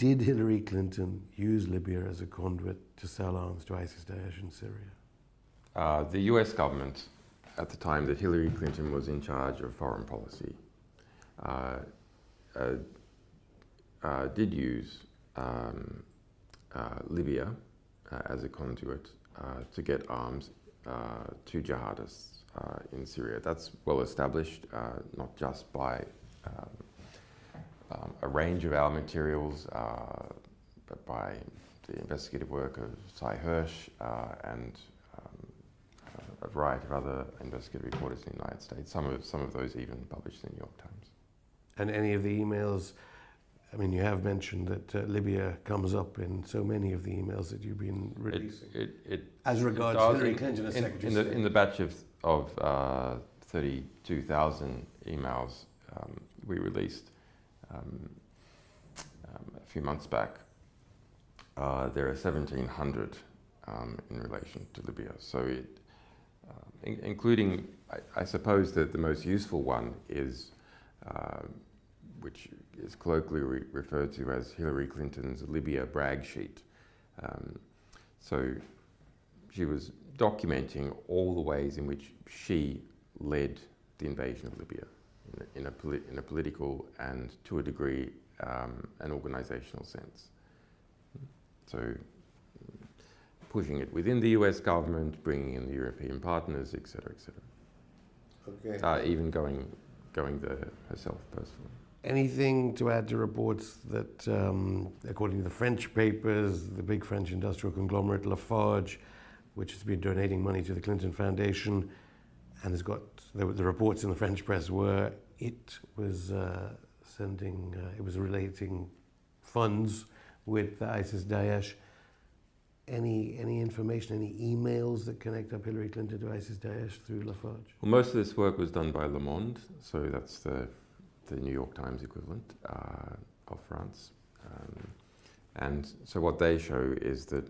Did Hillary Clinton use Libya as a conduit to sell arms to ISIS-Daesh in Syria? The US government, at the time that Hillary Clinton was in charge of foreign policy, did use Libya as a conduit to get arms to jihadists in Syria. That's well established, not just by a range of our materials, but by the investigative work of Cy Hirsch and a variety of other investigative reporters in the United States. Some of those even published in the New York Times. And any of the emails, I mean, you have mentioned that Libya comes up in so many of the emails that you've been releasing. As regards Hillary Clinton as Secretary of State. In the batch of 32,000 emails we released a few months back, there are 1,700 in relation to Libya. So including, I suppose that the most useful one is, which is colloquially referred to as Hillary Clinton's Libya brag sheet. So she was documenting all the ways in which she led the invasion of Libya in a political and, to a degree, an organizational sense. So pushing it within the US government, bringing in the European partners, et cetera, et cetera. Okay. Even going there herself personally. Anything to add to reports that, according to the French papers, the big French industrial conglomerate Lafarge, which has been donating money to the Clinton Foundation, and has got the reports in the French press were it was it was relating funds with ISIS-Daesh. Any information, any emails that connect up Hillary Clinton to ISIS-Daesh through Lafarge? Well, most of this work was done by Le Monde, so that's the New York Times equivalent of France. And so what they show is that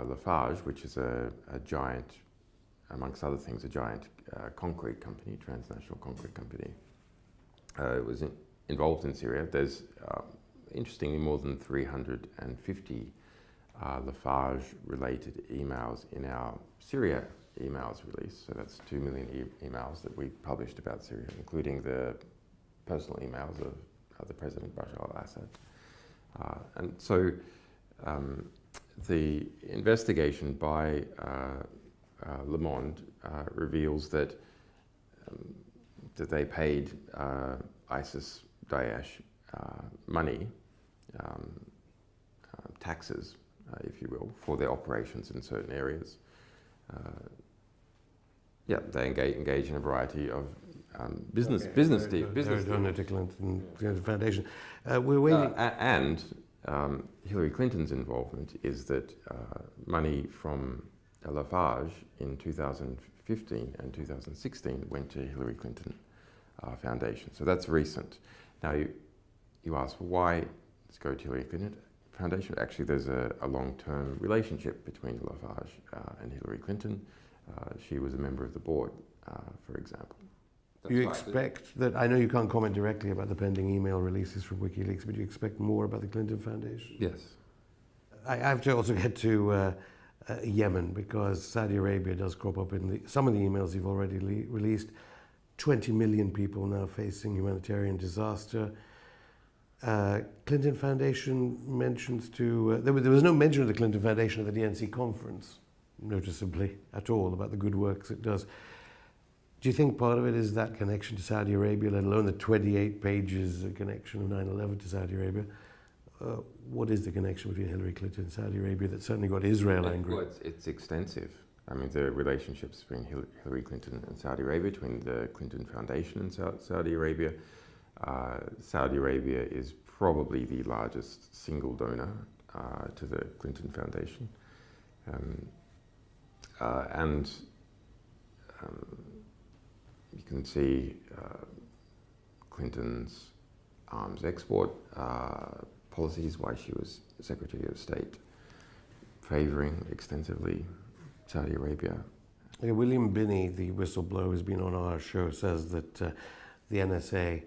Lafarge, which is a giant, amongst other things, a giant concrete company, transnational concrete company, was involved in Syria. There's, interestingly, more than 350 Lafarge-related emails in our Syria emails release. So that's 2 million emails that we published about Syria, including the personal emails of the President Bashar al-Assad. And so the investigation by Le Monde reveals that they paid ISIS-Daesh money, taxes, if you will, for their operations in certain areas. Yeah, they engage in a variety of business deals. To Clinton Foundation. We're waiting. And Hillary Clinton's involvement is that money from Lafarge in 2015 and 2016 went to Hillary Clinton Foundation. So that's recent. Now you ask, why let's go to Hillary Clinton Foundation? Actually, there's a long-term relationship between Lafarge and Hillary Clinton. She was a member of the board, for example. Do you expect that, I know you can't comment directly about the pending email releases from WikiLeaks, but do you expect more about the Clinton Foundation? Yes. I have to also get to Yemen, because Saudi Arabia does crop up in some of the emails you've already released. 20 million people now facing humanitarian disaster. Clinton Foundation mentions there was no mention of the Clinton Foundation at the DNC conference, noticeably, at all, about the good works it does. Do you think part of it is that connection to Saudi Arabia, let alone the 28 pages connection of 9/11 to Saudi Arabia? What is the connection between Hillary Clinton and Saudi Arabia that certainly got Israel angry? Well, it's extensive. I mean, the relationships between Hillary Clinton and Saudi Arabia, between the Clinton Foundation and Saudi Arabia. Saudi Arabia is probably the largest single donor to the Clinton Foundation. You can see Clinton's arms export policies, why she was Secretary of State, favoring extensively Saudi Arabia. William Binney, the whistleblower who's been on our show, says that the NSA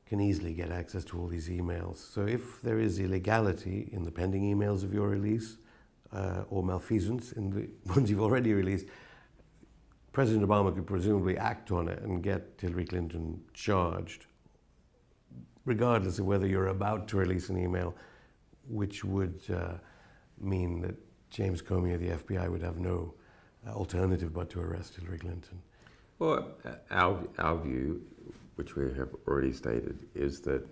can easily get access to all these emails. So if there is illegality in the pending emails of your release, or malfeasance in the ones you've already released, President Obama could presumably act on it and get Hillary Clinton charged, regardless of whether you're about to release an email, which would mean that James Comey of the FBI would have no alternative but to arrest Hillary Clinton. Well, our view, which we have already stated, is that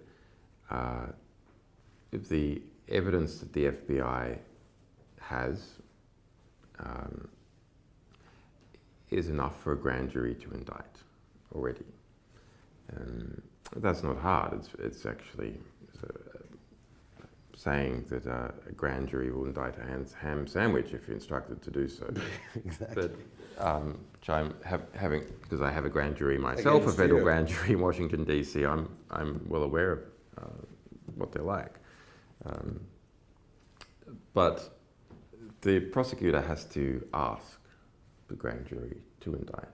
if the evidence that the FBI has is enough for a grand jury to indict already. That's not hard. It's actually saying that a grand jury will indict a ham sandwich if instructed to do so. Exactly. But which I'm having, because I have a grand jury myself, Against a federal you. grand jury in Washington DC. I'm well aware of what they're like. But the prosecutor has to ask the grand jury to indict.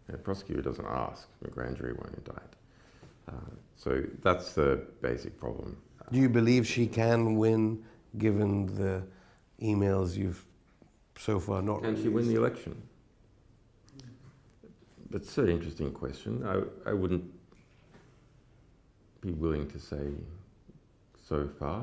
And the prosecutor doesn't ask, the grand jury won't indict. So that's the basic problem. Do you believe she can win, given the emails you've so far not Can released? she win the election? That's an interesting question. I wouldn't be willing to say so far.